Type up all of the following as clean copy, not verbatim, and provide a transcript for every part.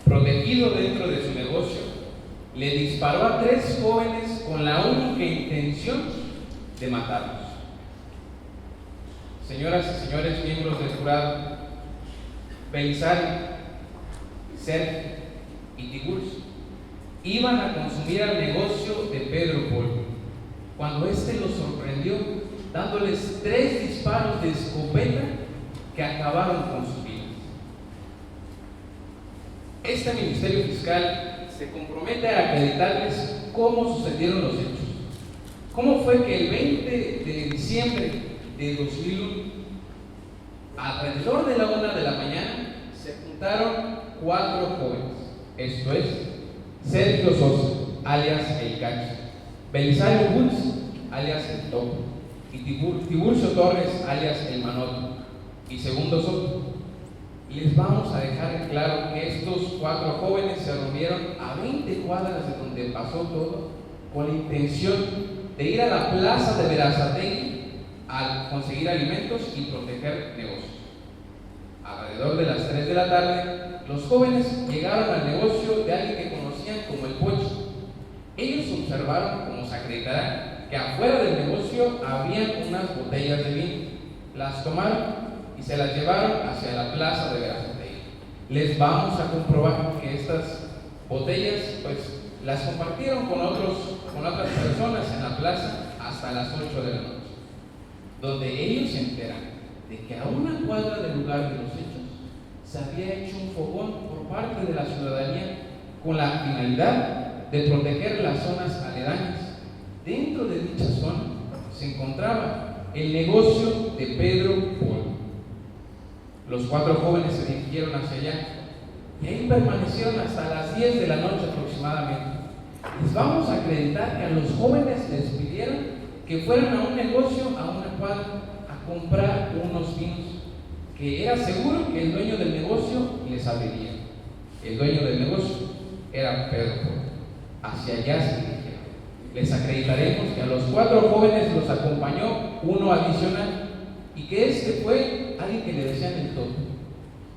protegido dentro de su negocio, le disparó a 3 jóvenes con la única intención de matarlos. Señoras y señores miembros del jurado, Belisario, Sergio y Tiburcio iban a consumir al negocio de Pedro Polo, cuando éste los sorprendió dándoles 3 disparos de escopeta que acabaron con sus vidas. Este Ministerio Fiscal se compromete a acreditarles cómo sucedieron los hechos. ¿Cómo fue que el 20 de diciembre de 2001, alrededor de la 1 de la mañana, se juntaron 4 jóvenes? Esto es, Sergio Sosa, alias El Cacho, Belisario Bulls, alias El Topo, y Tiburcio Torres, alias El Manoto, y Segundo Soto. Les vamos a dejar en claro que estos 4 jóvenes se reunieron a 20 cuadras de donde pasó todo, con la intención de ir a la plaza de Verazategui a conseguir alimentos y proteger negocios. Alrededor de las 3 de la tarde, los jóvenes llegaron al negocio de alguien que conocían como El Pocho. Ellos observaron, como se acreditará, que afuera del negocio había unas botellas de vino. Las tomaron y se las llevaron hacia la plaza de Verazategui. Les vamos a comprobar que estas botellas, pues, las compartieron con otras personas en la plaza hasta las 8 de la noche, donde ellos se enteran de que a una cuadra del lugar de los hechos se había hecho un fogón por parte de la ciudadanía con la finalidad de proteger las zonas aledañas. Dentro de dicha zona se encontraba el negocio de Pedro Polo. Los 4 jóvenes se dirigieron hacia allá y ahí permanecieron hasta las 10 de la noche aproximadamente. Les vamos a acreditar que a los jóvenes les pidieron que fueran a un negocio, a una cuadra, a comprar unos vinos, que era seguro que el dueño del negocio les abriría. El dueño del negocio era Pedro Polo. Hacia allá se dirigieron. Les acreditaremos que a los 4 jóvenes los acompañó uno adicional y que este fue alguien que le decían El Topo.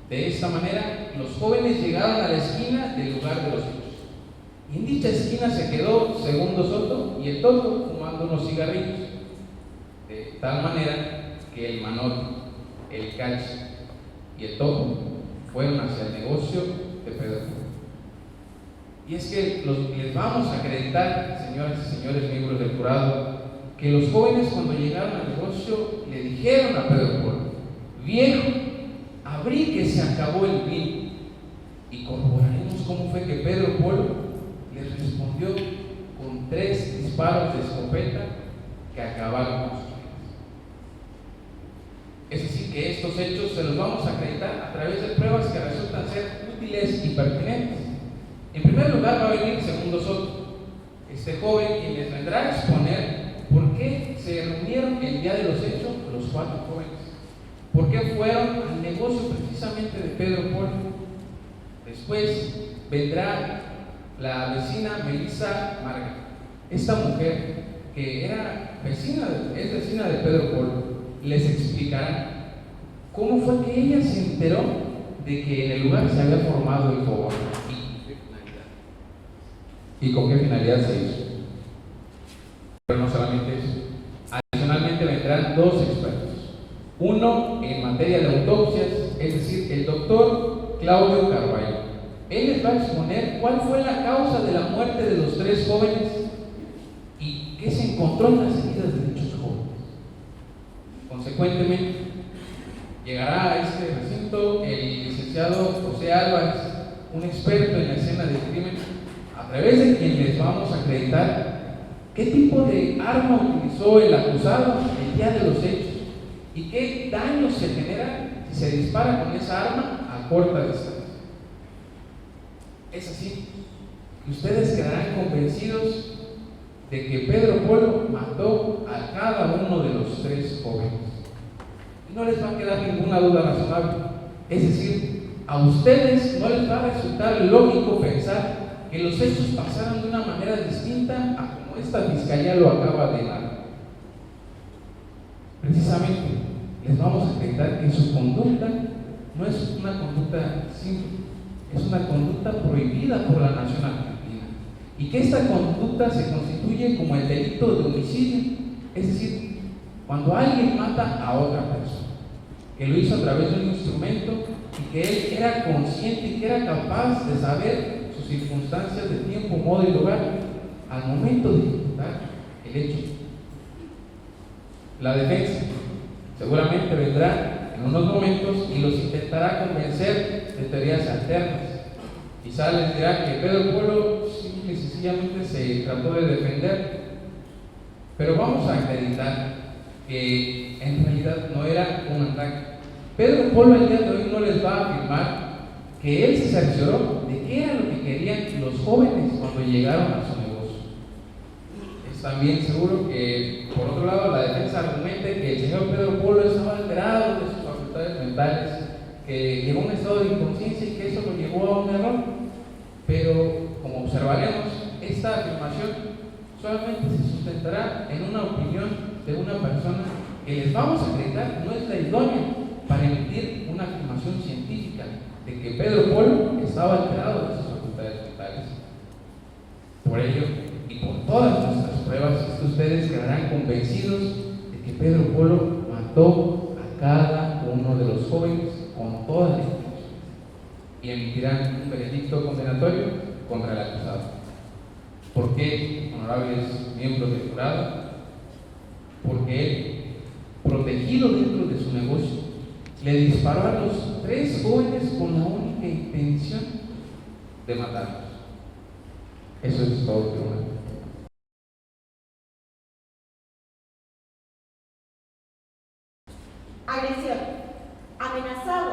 De esta manera, los jóvenes llegaron a la esquina del lugar de los hechos. Y en dicha esquina se quedó Segundo Soto y El Topo fumando unos cigarrillos. De tal manera que El Manoto, El Cacho y El Topo fueron hacia el negocio de Pedro Polo. Y es que les vamos a acreditar, señoras y señores miembros del jurado, que los jóvenes cuando llegaron al negocio le dijeron a Pedro Polo: viejo, abrí que se acabó el vino. Y corroboraremos cómo fue que Pedro Polo les respondió con 3 disparos de escopeta que acabaron con sus vidas. Es decir, que estos hechos se los vamos a acreditar a través de pruebas que resultan ser útiles y pertinentes. En primer lugar va a venir Segundo Soto, este joven quien les vendrá a exponer por qué se reunieron el día de los hechos los 4 jóvenes, por qué fueron al negocio precisamente de Pedro Polo. Después vendrá la vecina Melissa Marga, esta mujer que es vecina de Pedro Polo. Les explicará cómo fue que ella se enteró de que en el lugar se había formado el fogón y con qué finalidad se hizo. Pero no solamente eso. Adicionalmente vendrán 2 expertos. Uno en materia de autopsias, es decir, el doctor Claudio Carballo. Él les va a exponer cuál fue la causa de la muerte de los 3 jóvenes y qué se encontró en las heridas de dichos jóvenes. Consecuentemente, llegará a este recinto el licenciado José Álvarez, un experto en la escena del crimen, a través de quien les vamos a acreditar qué tipo de arma utilizó el acusado el día de los hechos y qué daño se genera si se dispara con esa arma a corta distancia. Es así que ustedes quedarán convencidos de que Pedro Polo mató a cada uno de los 3 jóvenes. Y no les va a quedar ninguna duda razonable. Es decir, a ustedes no les va a resultar lógico pensar que los hechos pasaron de una manera distinta a como esta fiscalía lo acaba de dar. Precisamente, les vamos a acreditar que su conducta no es una conducta simple. es una conducta prohibida por la nación argentina y que esta conducta se constituye como el delito de homicidio, es decir, cuando alguien mata a otra persona, que lo hizo a través de un instrumento y que él era consciente y que era capaz de saber sus circunstancias de tiempo, modo y lugar al momento de ejecutar el hecho. La defensa seguramente vendrá en unos momentos y los intentará convencer de teorías alternas. Quizá les dirá que Pedro Polo simple y sencillamente se trató de defender, pero vamos a acreditar que en realidad no era un ataque. Pedro Polo el día de hoy no les va a afirmar que él se cercioró de qué era lo que querían los jóvenes cuando llegaron a su negocio. Es también seguro que, por otro lado, la defensa argumenta que el señor Pedro Polo estaba alterado de sus facultades mentales, que llegó a un estado de inconsciencia y que eso lo llevó a un error. Pero, como observaremos, esta afirmación solamente se sustentará en una opinión de una persona que les vamos a acreditar no es la idónea para emitir una afirmación científica de que Pedro Polo estaba alterado de sus facultades mentales. Por ello, y por todas nuestras pruebas, ustedes quedarán convencidos de que Pedro Polo mató a cada uno de los jóvenes con toda la intención y emitirán un veredicto condenatorio contra el acusado. ¿Por qué, honorables miembros del jurado? Porque él, protegido dentro de su negocio, le disparó a los 3 jóvenes con la única intención de matarlos. Eso es todo, tribunal. Agresión, amenazado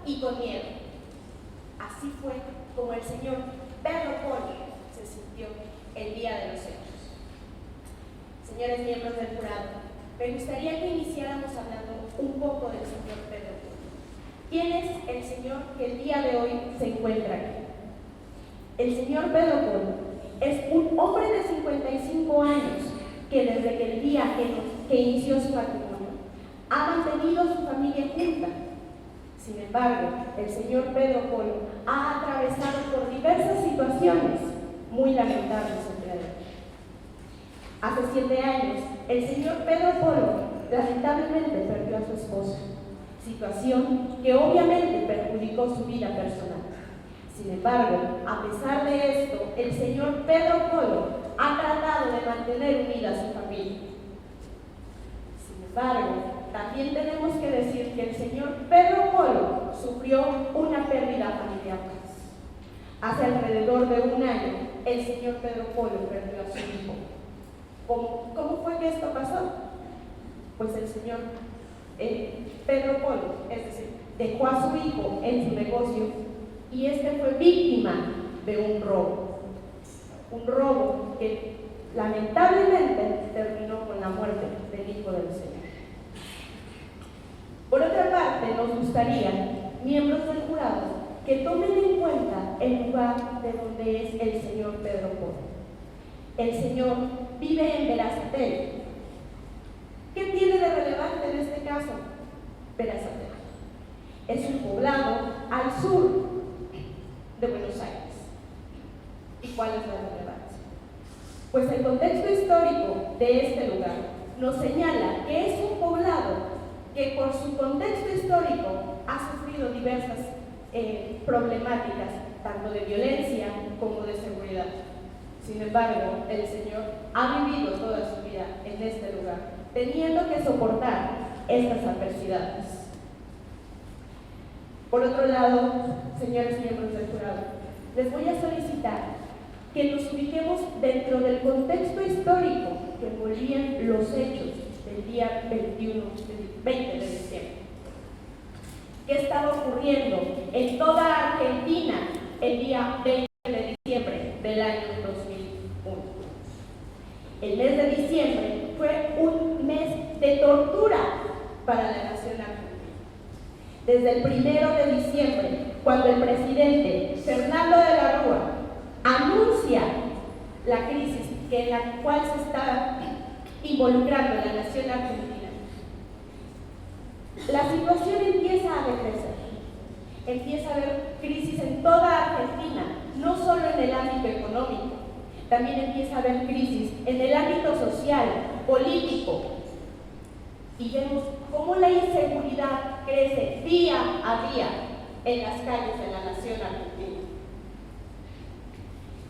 y con miedo. Así fue como el señor Pedro Polo se sintió el día de los hechos. Señores miembros del jurado, me gustaría que iniciáramos hablando un poco del señor Pedro Polo. ¿Quién es el señor que el día de hoy se encuentra aquí? El señor Pedro Polo es un hombre de 55 años que desde que el día que inició su matrimonio ha mantenido a su familia junta. Sin embargo, el señor Pedro Polo ha atravesado por diversas situaciones muy lamentables entre él. Hace 7 años, el señor Pedro Polo lamentablemente perdió a su esposa, situación que obviamente perjudicó su vida personal. Sin embargo, a pesar de esto, el señor Pedro Polo ha tratado de mantener unida a su familia. Sin embargo, también tenemos que decir que el señor Pedro Polo sufrió una pérdida familiar. Hace alrededor de 1 año, el señor Pedro Polo perdió a su hijo. ¿Cómo fue que esto pasó? Pues el señor Pedro Polo, es decir, dejó a su hijo en su negocio y este fue víctima de un robo que lamentablemente terminó con la muerte del hijo del señor. Por otra parte, nos gustaría, miembros del jurado, que tomen en cuenta el lugar de donde es el señor Pedro Polo. El señor vive en Berazategui. ¿Qué tiene de relevante en este caso? Berazategui es un poblado al sur de Buenos Aires. ¿Y cuál es la relevancia? Pues el contexto histórico de este lugar nos señala que es un poblado que por su contexto histórico ha sufrido diversas problemáticas, tanto de violencia como de seguridad. Sin embargo, el señor ha vivido toda su vida en este lugar, teniendo que soportar estas adversidades. Por otro lado, señores miembros del jurado, les voy a solicitar que nos ubiquemos dentro del contexto histórico que envolvían los hechos del día 20 de diciembre. ¿Qué estaba ocurriendo en toda Argentina el día 20 de diciembre del año 2001? El mes de diciembre fue un mes de tortura para la nación argentina. Desde el 1 de diciembre, cuando el presidente Fernando de la Rúa anuncia la crisis en la cual se está involucrando la nación argentina, la situación empieza a decrecer. empieza a haber crisis en toda Argentina, no solo en el ámbito económico, también empieza a haber crisis en el ámbito social, político, y vemos cómo la inseguridad crece día a día en las calles de la nación argentina.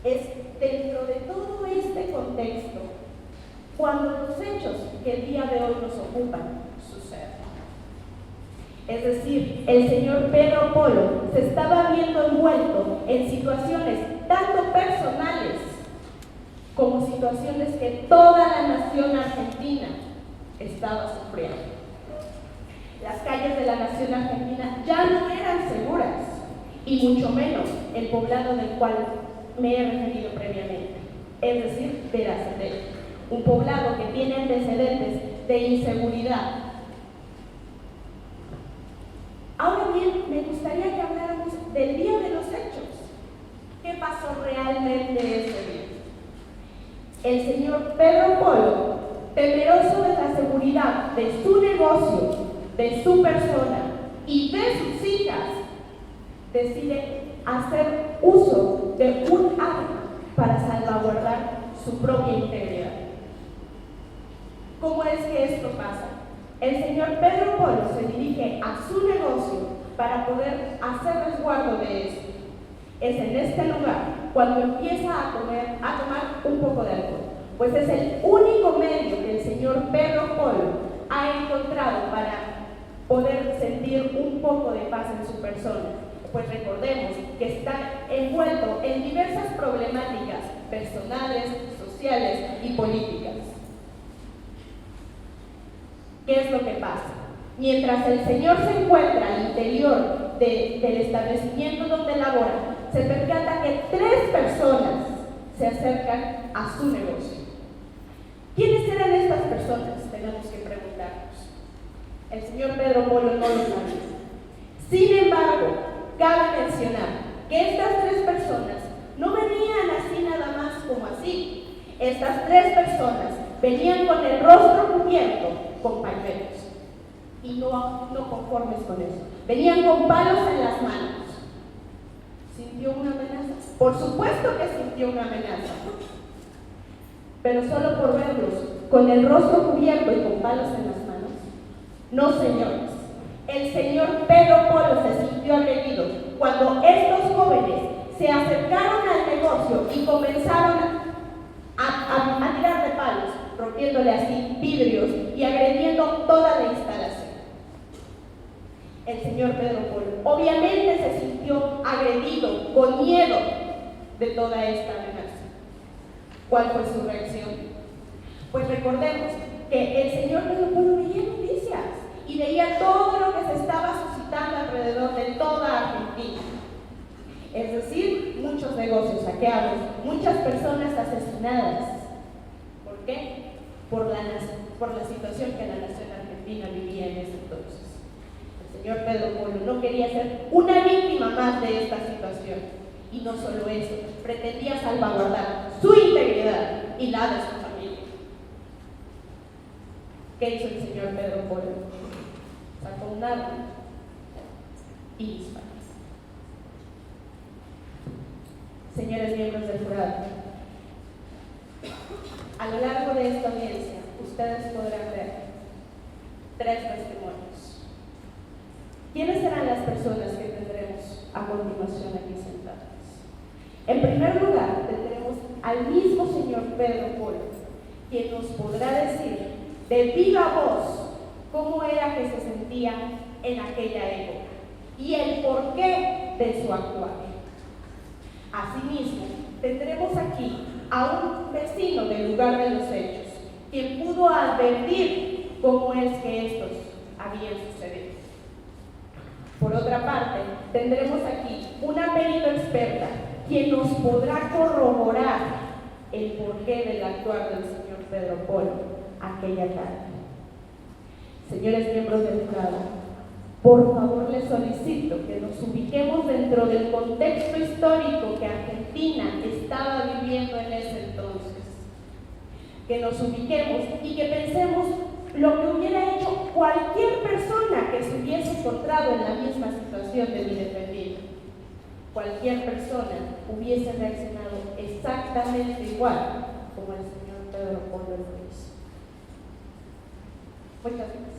Es dentro de todo este contexto cuando los hechos que el día de hoy nos ocupan suceden. Es decir, el señor Pedro Polo se estaba viendo envuelto en situaciones tanto personales como situaciones que toda la nación argentina estaba sufriendo. Las calles de la nación argentina ya no eran seguras, y mucho menos el poblado del cual me he referido previamente, es decir, Verazategui, un poblado que tiene antecedentes de inseguridad. Ahora bien, me gustaría que habláramos del día de los hechos. ¿Qué pasó realmente ese día? El señor Pedro Polo, temeroso de la seguridad de su negocio, de su persona y de sus hijas, decide hacer uso de un arma para salvaguardar su propia integridad. ¿Cómo es que esto pasa? El señor Pedro Polo se dirige a su negocio para poder hacer resguardo de esto. Es en este lugar cuando empieza a tomar un poco de alcohol, pues es el único medio que el señor Pedro Polo ha encontrado para poder sentir un poco de paz en su persona, pues recordemos que está envuelto en diversas problemáticas personales, sociales y políticas. ¿Qué es lo que pasa? Mientras el señor se encuentra al interior del establecimiento donde labora, se percata que 3 personas se acercan a su negocio. ¿Quiénes eran estas personas? Tenemos que preguntarnos. El señor Pedro Polo no lo sabe. Sin embargo, cabe mencionar que estas 3 personas no venían así nada más como así. Estas 3 personas venían con el rostro cubierto con pañuelos. Y no conformes con eso. Venían con palos en las manos. ¿Sintió una amenaza? Por supuesto que sintió una amenaza. Pero solo por verlos con el rostro cubierto y con palos en las manos. No, señores. El señor Pedro Polo se sintió agredido cuando estos jóvenes se acercaron al negocio y comenzaron a tirar de palos, rompiéndole así vidrios y agrediendo toda la instalación. El señor Pedro Polo obviamente se sintió agredido, con miedo de toda esta amenaza. ¿Cuál fue su reacción? Pues recordemos que el señor Pedro Polo veía noticias y veía todo lo que se estaba suscitando alrededor de toda Argentina. Es decir, muchos negocios saqueados, muchas personas asesinadas. ¿Por qué? Por la situación que la nación argentina vivía en ese entonces. El señor Pedro Polo no quería ser una víctima más de esta situación. Y no solo eso, pretendía salvaguardar su integridad y la de su familia. ¿Qué hizo el señor Pedro Polo? Sacó un arma y disparó. Señores miembros del jurado, a lo largo de esta audiencia, ustedes podrán ver 3 testimonios. ¿Quiénes serán las personas que tendremos a continuación aquí sentadas? En primer lugar, tendremos al mismo señor Pedro Polo, quien nos podrá decir de viva voz cómo era que se sentía en aquella época y el porqué de su actuar. Asimismo, tendremos aquí a un vecino del lugar de los hechos, quien pudo advertir cómo es que estos habían sucedido. Por otra parte, tendremos aquí una perito experta, quien nos podrá corroborar el porqué del actuar del señor Pedro Polo aquella tarde. Señores miembros del jurado, por favor les solicito que nos ubiquemos dentro del contexto histórico que Argentina estaba viviendo en ese entonces. Que nos ubiquemos y que pensemos lo que hubiera hecho cualquier persona que que se hubiese encontrado en la misma situación de mi defendido. Cualquier persona hubiese reaccionado exactamente igual como el señor Pedro Polo lo hizo. Muchas gracias.